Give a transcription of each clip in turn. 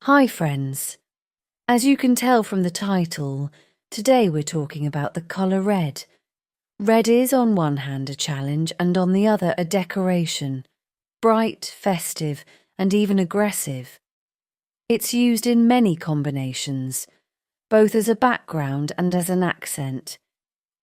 Hi friends, as you can tell from the title, today we're talking about the colour red. Red is on one hand a challenge and on the other a decoration, bright, festive and even aggressive. It's used in many combinations, both as a background and as an accent.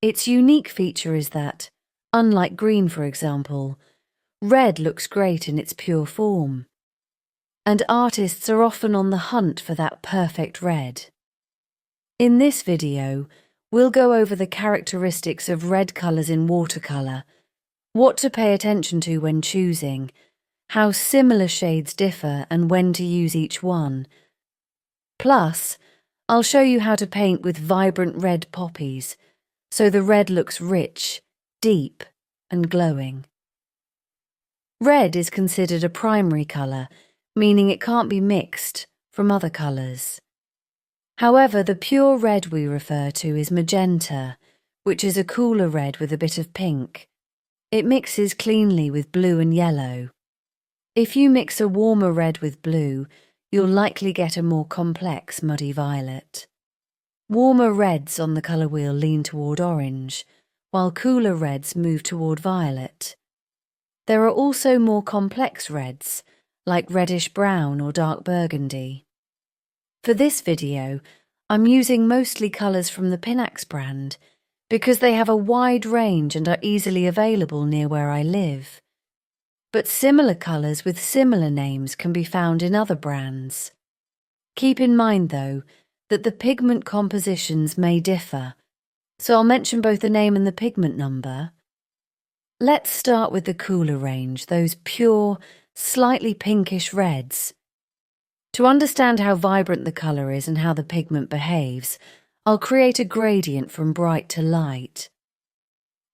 Its unique feature is that, unlike green for example, red looks great in its pure form. And artists are often on the hunt for that perfect red. In this video, we'll go over the characteristics of red colours in watercolour, what to pay attention to when choosing, how similar shades differ and when to use each one. Plus, I'll show you how to paint with vibrant red poppies, so the red looks rich, deep and glowing. Red is considered a primary colour, meaning it can't be mixed from other colours. However, the pure red we refer to is magenta, which is a cooler red with a bit of pink. It mixes cleanly with blue and yellow. If you mix a warmer red with blue, you'll likely get a more complex muddy violet. Warmer reds on the colour wheel lean toward orange, while cooler reds move toward violet. There are also more complex reds, like reddish-brown or dark burgundy. For this video, I'm using mostly colours from the Pinax brand because they have a wide range and are easily available near where I live. But similar colours with similar names can be found in other brands. Keep in mind, though, that the pigment compositions may differ, so I'll mention both the name and the pigment number. Let's start with the cooler range, those pure, slightly pinkish reds. To understand how vibrant the colour is and how the pigment behaves, I'll create a gradient from bright to light.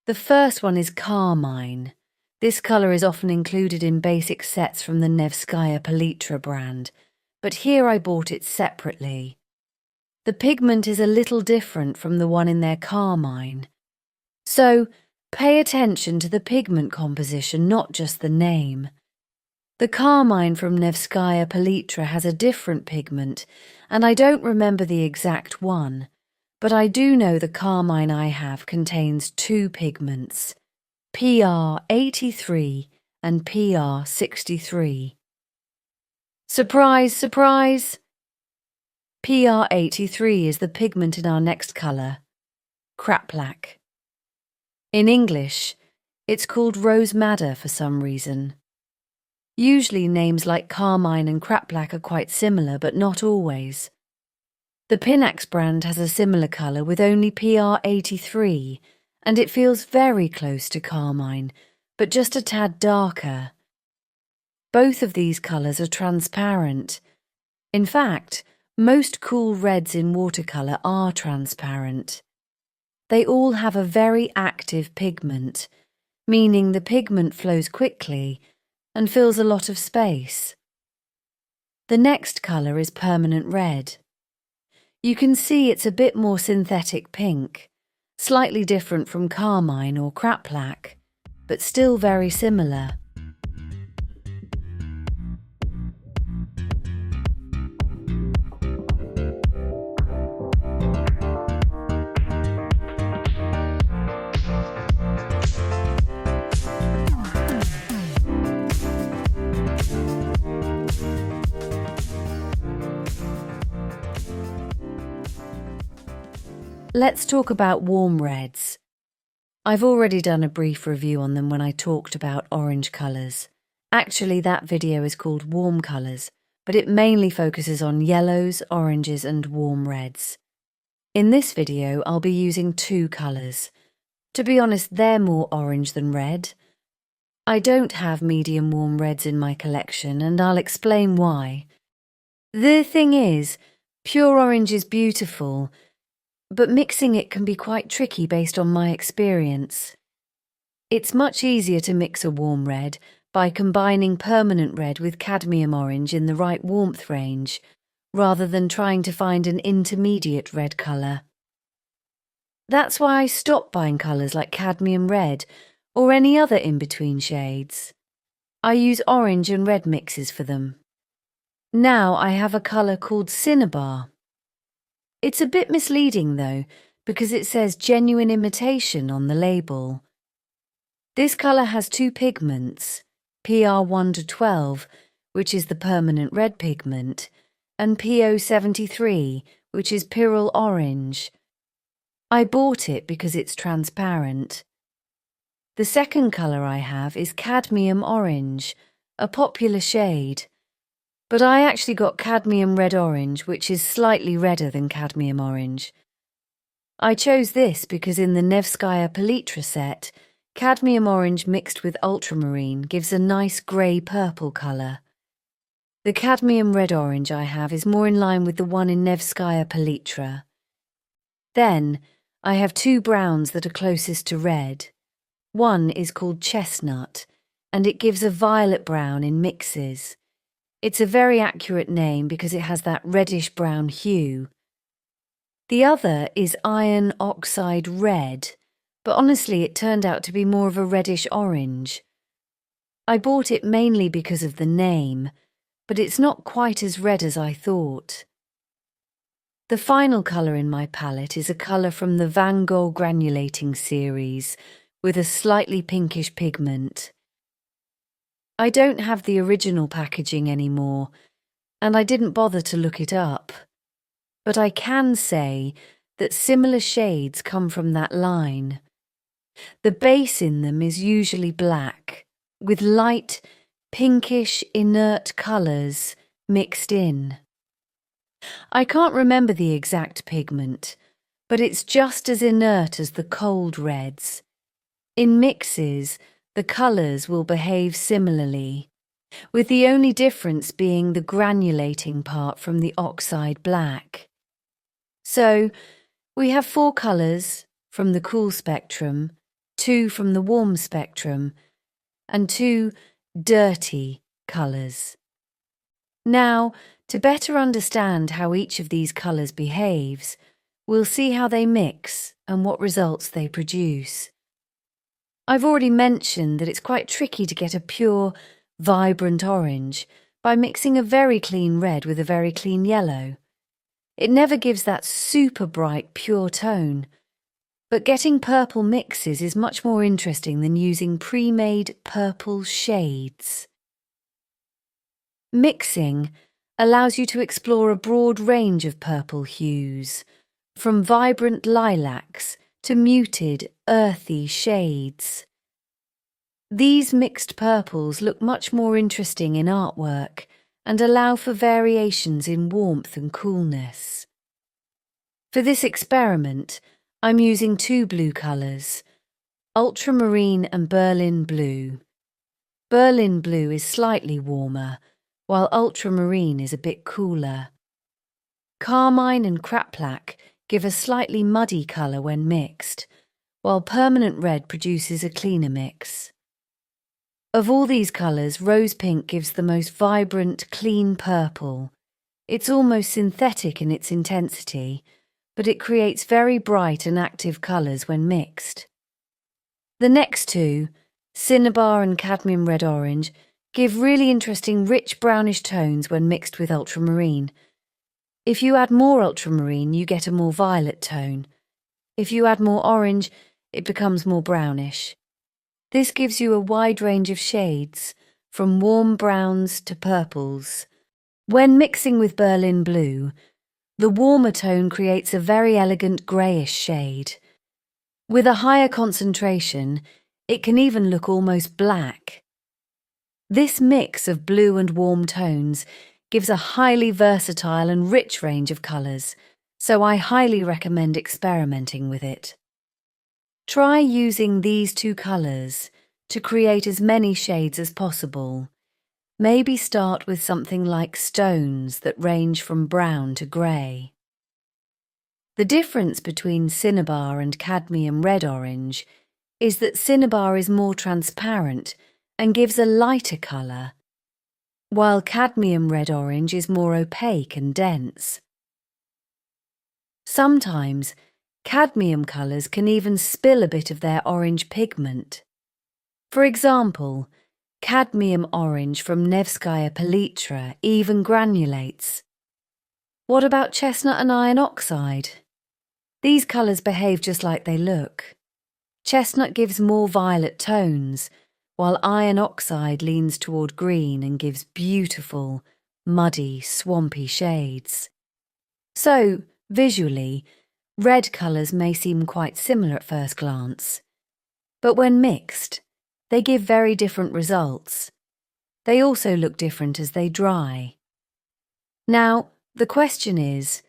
The first one is Carmine. This colour is often included in basic sets from the Nevskaya Palitra brand, but here I bought it separately. The pigment is a little different from the one in their Carmine. So, pay attention to the pigment composition, not just the name. The Carmine from Nevskaya Palitra has a different pigment, and I don't remember the exact one, but I do know the Carmine I have contains two pigments, PR83 and PR63. Surprise, surprise! PR83 is the pigment in our next colour, Kraplak. In English, it's called rose madder for some reason. Usually names like Carmine and Kraplak are quite similar, but not always. The Pinax brand has a similar colour with only PR83, and it feels very close to Carmine, but just a tad darker. Both of these colours are transparent. In fact, most cool reds in watercolour are transparent. They all have a very active pigment, meaning the pigment flows quickly and fills a lot of space. The next colour is permanent red. You can see it's a bit more synthetic pink, slightly different from Carmine or Kraplak, but still very similar. Let's talk about warm reds. I've already done a brief review on them when I talked about orange colours. Actually, that video is called Warm Colours, but it mainly focuses on yellows, oranges and warm reds. In this video, I'll be using two colours. To be honest, they're more orange than red. I don't have medium warm reds in my collection, and I'll explain why. The thing is, pure orange is beautiful, but mixing it can be quite tricky based on my experience. It's much easier to mix a warm red by combining permanent red with cadmium orange in the right warmth range, rather than trying to find an intermediate red colour. That's why I stopped buying colours like cadmium red or any other in-between shades. I use orange and red mixes for them. Now I have a colour called Cinnabar. It's a bit misleading though, because it says genuine imitation on the label. This colour has two pigments, PR1 to 12, which is the permanent red pigment, and PO73, which is pyrrole orange. I bought it because it's transparent. The second colour I have is cadmium orange, a popular shade. But I actually got cadmium red orange, which is slightly redder than cadmium orange. I chose this because in the Nevskaya Palitra set, cadmium orange mixed with ultramarine gives a nice grey-purple colour. The cadmium red orange I have is more in line with the one in Nevskaya Palitra. Then, I have two browns that are closest to red. One is called Chestnut, and it gives a violet brown in mixes. It's a very accurate name because it has that reddish-brown hue. The other is Iron Oxide Red, but honestly it turned out to be more of a reddish-orange. I bought it mainly because of the name, but it's not quite as red as I thought. The final colour in my palette is a colour from the Van Gogh Granulating series, with a slightly pinkish pigment. I don't have the original packaging anymore, and I didn't bother to look it up. But I can say that similar shades come from that line. The base in them is usually black, with light, pinkish, inert colours mixed in. I can't remember the exact pigment, but it's just as inert as the cold reds. In mixes, the colours will behave similarly, with the only difference being the granulating part from the oxide black. So, we have 4 colours from the cool spectrum, 2 from the warm spectrum, and 2 dirty colours. Now, to better understand how each of these colours behaves, we'll see how they mix and what results they produce. I've already mentioned that it's quite tricky to get a pure, vibrant orange by mixing a very clean red with a very clean yellow. It never gives that super bright, pure tone. But getting purple mixes is much more interesting than using pre-made purple shades. Mixing allows you to explore a broad range of purple hues, from vibrant lilacs to muted, earthy shades. These mixed purples look much more interesting in artwork and allow for variations in warmth and coolness. For this experiment, I'm using 2 blue colours, ultramarine and Berlin blue. Berlin blue is slightly warmer, while ultramarine is a bit cooler. Carmine and Kraplak give a slightly muddy colour when mixed, while permanent red produces a cleaner mix. Of all these colours, rose pink gives the most vibrant, clean purple. It's almost synthetic in its intensity, but it creates very bright and active colours when mixed. The next 2, Cinnabar and Cadmium Red Orange, give really interesting rich brownish tones when mixed with ultramarine. If you add more ultramarine, you get a more violet tone. If you add more orange, it becomes more brownish. This gives you a wide range of shades, from warm browns to purples. When mixing with Berlin blue, the warmer tone creates a very elegant greyish shade. With a higher concentration, it can even look almost black. This mix of blue and warm tones gives a highly versatile and rich range of colours, so I highly recommend experimenting with it. Try using these 2 colours to create as many shades as possible. Maybe start with something like stones that range from brown to grey. The difference between Cinnabar and Cadmium Red Orange is that Cinnabar is more transparent and gives a lighter colour, while Cadmium Red Orange is more opaque and dense. Sometimes, cadmium colours can even spill a bit of their orange pigment. For example, Cadmium orange from Nevskaya Palitra even granulates. What about chestnut and iron oxide? These colours behave just like they look. Chestnut gives more violet tones, while iron oxide leans toward green and gives beautiful, muddy, swampy shades. So, visually, red colours may seem quite similar at first glance, but when mixed, they give very different results. They also look different as they dry. Now, the question is,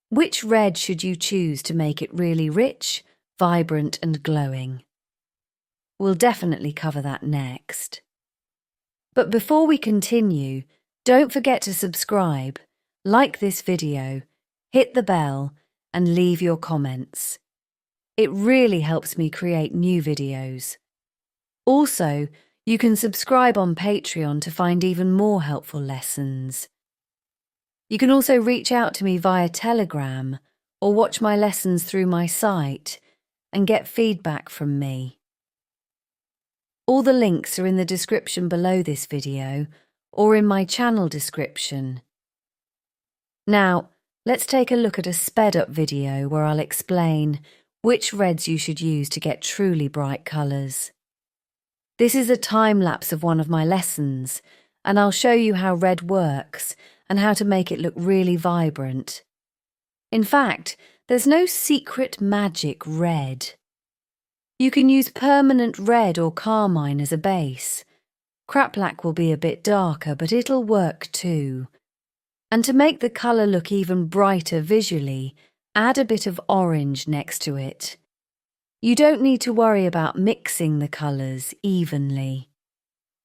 which red should you choose to make it really rich, vibrant and glowing? We'll definitely cover that next. But before we continue, don't forget to subscribe, like this video, hit the bell and leave your comments. It really helps me create new videos. Also, you can subscribe on Patreon to find even more helpful lessons. You can also reach out to me via Telegram or watch my lessons through my site and get feedback from me. All the links are in the description below this video or in my channel description. Now, let's take a look at a sped-up video where I'll explain which reds you should use to get truly bright colours. This is a time-lapse of one of my lessons, and I'll show you how red works and how to make it look really vibrant. In fact, there's no secret magic red. You can use permanent red or carmine as a base. Kraplak will be a bit darker, but it'll work too. And to make the colour look even brighter visually, add a bit of orange next to it. You don't need to worry about mixing the colours evenly.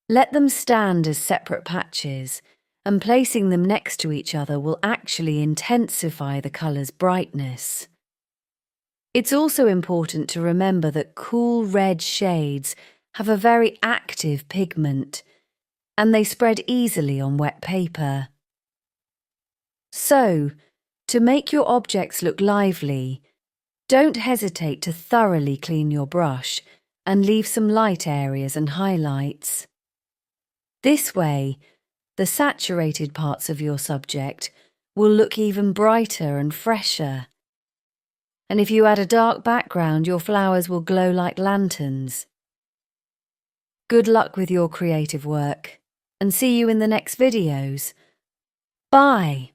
Let them stand as separate patches, and placing them next to each other will actually intensify the colour's brightness. It's also important to remember that cool red shades have a very active pigment, and they spread easily on wet paper. So, to make your objects look lively, don't hesitate to thoroughly clean your brush and leave some light areas and highlights. This way, the saturated parts of your subject will look even brighter and fresher. And if you add a dark background, your flowers will glow like lanterns. Good luck with your creative work, and see you in the next videos. Bye!